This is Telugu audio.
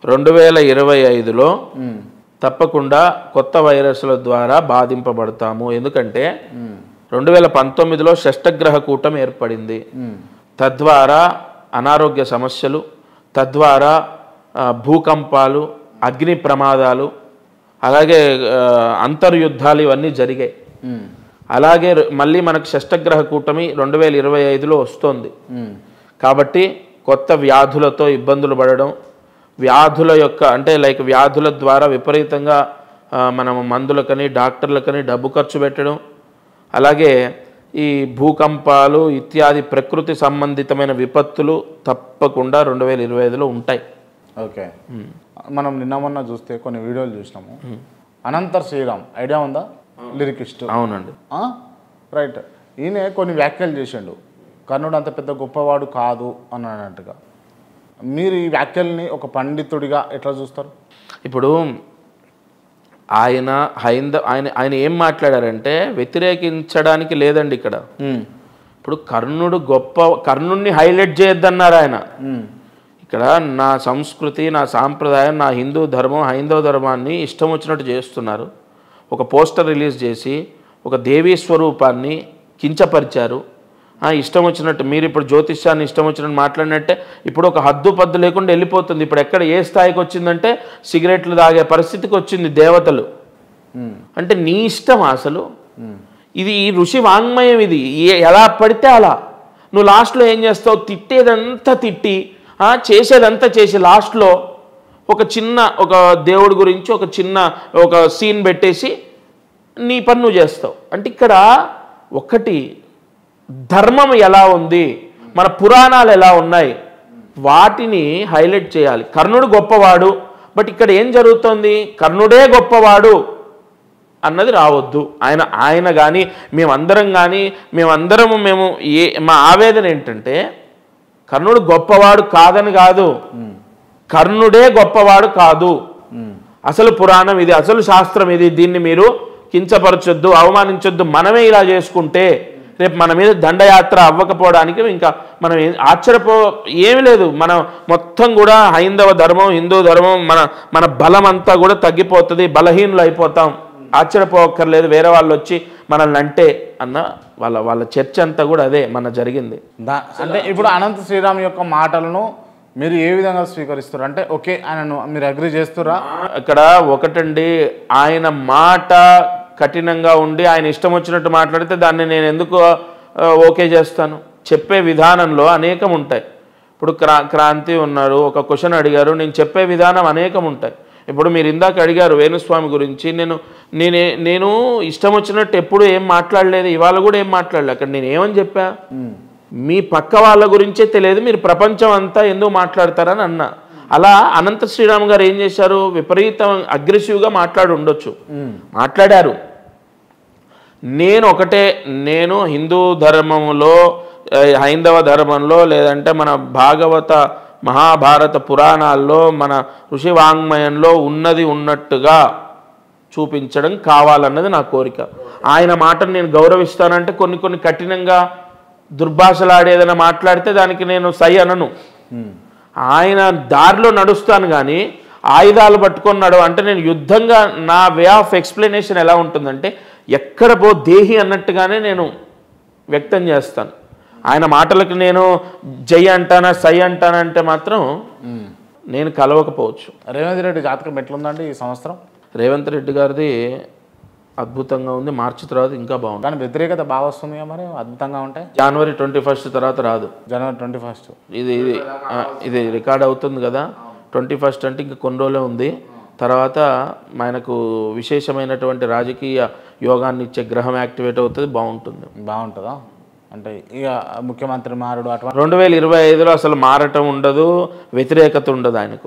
2025లో తప్పకుండా కొత్త వైరస్ల ద్వారా బాధింపబడతాము. ఎందుకంటే 2019లో షష్టగ్రహ కూటమి ఏర్పడింది. తద్వారా అనారోగ్య సమస్యలు, తద్వారా భూకంపాలు, అగ్ని ప్రమాదాలు, అలాగే అంతర్యుద్ధాలు ఇవన్నీ జరిగాయి. అలాగే మళ్ళీ మనకు షష్టగ్రహ కూటమి 2025లో వస్తుంది. కాబట్టి కొత్త వ్యాధులతో ఇబ్బందులు పడడం, వ్యాధుల యొక్క అంటే వ్యాధుల ద్వారా విపరీతంగా మనం మందులకని డాక్టర్లకని డబ్బు ఖర్చు పెట్టడం, అలాగే ఈ భూకంపాలు ఇత్యాది ప్రకృతి సంబంధితమైన విపత్తులు తప్పకుండా 2025లో ఉంటాయి. ఓకే, మనం నిన్న మొన్న చూస్తే కొన్ని వీడియోలు చూసినాము. అనంతర్ శ్రీరామ్ ఐడియా ఉందా? లిరికిస్ట్. అవునండి, రైట్. ఈయన కొన్ని వ్యాఖ్యలు చేసిండు, కర్ణుడు అంత పెద్ద గొప్పవాడు కాదు అని అన్నట్టుగా. మీరు ఈ వ్యాఖ్యల్ని ఒక పండితుడిగా ఎట్లా చూస్తారు? ఇప్పుడు ఆయన ఆయన ఏం మాట్లాడారంటే వ్యతిరేకించడానికి లేదండి ఇక్కడ. ఇప్పుడు కర్ణుడిని హైలైట్ చేయొద్దన్నారు ఆయన. ఇక్కడ నా సంస్కృతి, నా సాంప్రదాయం, నా హిందూ ధర్మం, హైందవ ధర్మాన్ని ఇష్టం వచ్చినట్టు చేస్తున్నారు. ఒక పోస్టర్ రిలీజ్ చేసి ఒక దేవీ స్వరూపాన్ని కించపరిచారు. ఇష్టం వచ్చినట్టు మీరు ఇప్పుడు జ్యోతిష్యాన్ని ఇష్టం వచ్చినట్టు మాట్లాడినట్టే ఇప్పుడు ఒక హద్దు పద్దు లేకుండా వెళ్ళిపోతుంది. ఇప్పుడు ఎక్కడ ఏ స్థాయికి వచ్చిందంటే సిగరెట్లు తాగే పరిస్థితికి వచ్చింది దేవతలు. అంటే నీ ఇష్టం అసలు. ఇది ఈ ఋషి వాంగ్మయం. ఇది ఎలా పడితే అలా. నువ్వు లాస్ట్లో ఏం చేస్తావు? తిట్టేదంతా తిట్టి చేసేదంతా చేసి లాస్ట్లో ఒక దేవుడి గురించి ఒక సీన్ పెట్టేసి నీ పని నువ్వు చేస్తావు. అంటే ఇక్కడ ఒకటి ధర్మం ఎలా ఉంది, మన పురాణాలు ఎలా ఉన్నాయి, వాటిని హైలైట్ చేయాలి. కర్ణుడు గొప్పవాడు, బట్ ఇక్కడ ఏం జరుగుతుంది? కర్ణుడే గొప్పవాడు అన్నది రావద్దు. ఆయన కానీ మేమందరం మా ఆవేదన ఏంటంటే కర్ణుడు గొప్పవాడు కాదని కాదు, కర్ణుడే గొప్పవాడు కాదు. అసలు పురాణం ఇది, అసలు శాస్త్రం ఇది. దీన్ని మీరు కించపరచొద్దు, అవమానించొద్దు. మనమే ఇలా చేసుకుంటే రేపు మన మీద దండయాత్ర అవ్వకపోవడానికి ఇంకా మనం ఏమి లేదు. మనం మొత్తం కూడా హైందవ ధర్మం, హిందూ ధర్మం, మన బలం అంతా కూడా తగ్గిపోతుంది, బలహీనులు అయిపోతాం. ఆశ్చర్యపోక్కర్లేదు వేరే వాళ్ళు వచ్చి మనల్ని అంటే అన్న వాళ్ళ చర్చ అంతా కూడా అదే మన జరిగింది. అంటే ఇప్పుడు అనంత శ్రీరామ్ యొక్క మాటలను మీరు ఏ విధంగా స్వీకరిస్తారు? అంటే ఓకే ఆయనను మీరు అగ్రి చేస్తురా? ఇక్కడ ఒకటండి, ఆయన మాట కఠినంగా ఉండి ఆయన ఇష్టం వచ్చినట్టు మాట్లాడితే దాన్ని నేను ఎందుకు ఓకే చేస్తాను? చెప్పే విధానంలో అనేకం ఉంటాయి. ఇప్పుడు క్రాంతి ఉన్నారు, ఒక క్వశ్చన్ అడిగారు, నేను చెప్పే విధానం అనేకం ఉంటాయి. ఇప్పుడు మీరు ఇందాక అడిగారు వేణుస్వామి గురించి. నేను ఇష్టం వచ్చినట్టు ఎప్పుడు ఏం మాట్లాడలేదు, ఇవాళ కూడా ఏం మాట్లాడలేదు. అక్కడ నేను ఏమని చెప్పా? మీ పక్క వాళ్ళ గురించే తెలియదు, మీరు ప్రపంచం అంతా ఎందుకు మాట్లాడతారని అన్నా. అలా అనంత శ్రీరామ్ గారు ఏం చేశారు? విపరీతం అగ్రెసివ్గా మాట్లాడారు. నేను హిందూ ధర్మంలో, హైందవ ధర్మంలో, లేదంటే మన భాగవత మహాభారత పురాణాల్లో, మన ఋషి వాంగ్మయంలో ఉన్నది ఉన్నట్టుగా చూపించడం కావాలన్నది నా కోరిక. ఆయన మాటను నేను గౌరవిస్తానంటే కొన్ని కఠినంగా దుర్భాషలాడేదైనా మాట్లాడితే దానికి నేను సై అనను. ఆయన దారిలో నడుస్తాను కానీ ఆయుధాలు పట్టుకున్నాడు అంటే నేను యుద్ధంగా నా వే ఆఫ్ ఎక్స్ప్లెనేషన్ ఎలా ఉంటుందంటే ఎక్కడ దేహి అన్నట్టుగానే నేను వ్యక్తం చేస్తాను. ఆయన మాటలకు నేను జై అంటానా సై అంటానంటే మాత్రం నేను కలవకపోవచ్చు. రేవంత్ రెడ్డి జాతకం ఎట్లుందండి ఈ సంవత్సరం? రేవంత్ రెడ్డి గారిది అద్భుతంగా ఉంది. మార్చి తర్వాత ఇంకా బాగుంది. కానీ వ్యతిరేకత బాగా వస్తుంది మరి అద్భుతంగా ఉంటాయి. జనవరి 21 తర్వాత రాదు. జనవరి 21 ఇది రికార్డ్ అవుతుంది కదా. 21 అంటే ఇంకా కొన్ని రోజులే ఉంది. తర్వాత ఆయనకు విశేషమైనటువంటి రాజకీయ యోగాన్ని ఇచ్చే గ్రహం యాక్టివేట్ అవుతుంది. బాగుంటుందా? అంటే ఇక ముఖ్యమంత్రి మారడు అటువంటి 2025లో అసలు మారటం ఉండదు, వ్యతిరేకత ఉండదు ఆయనకు.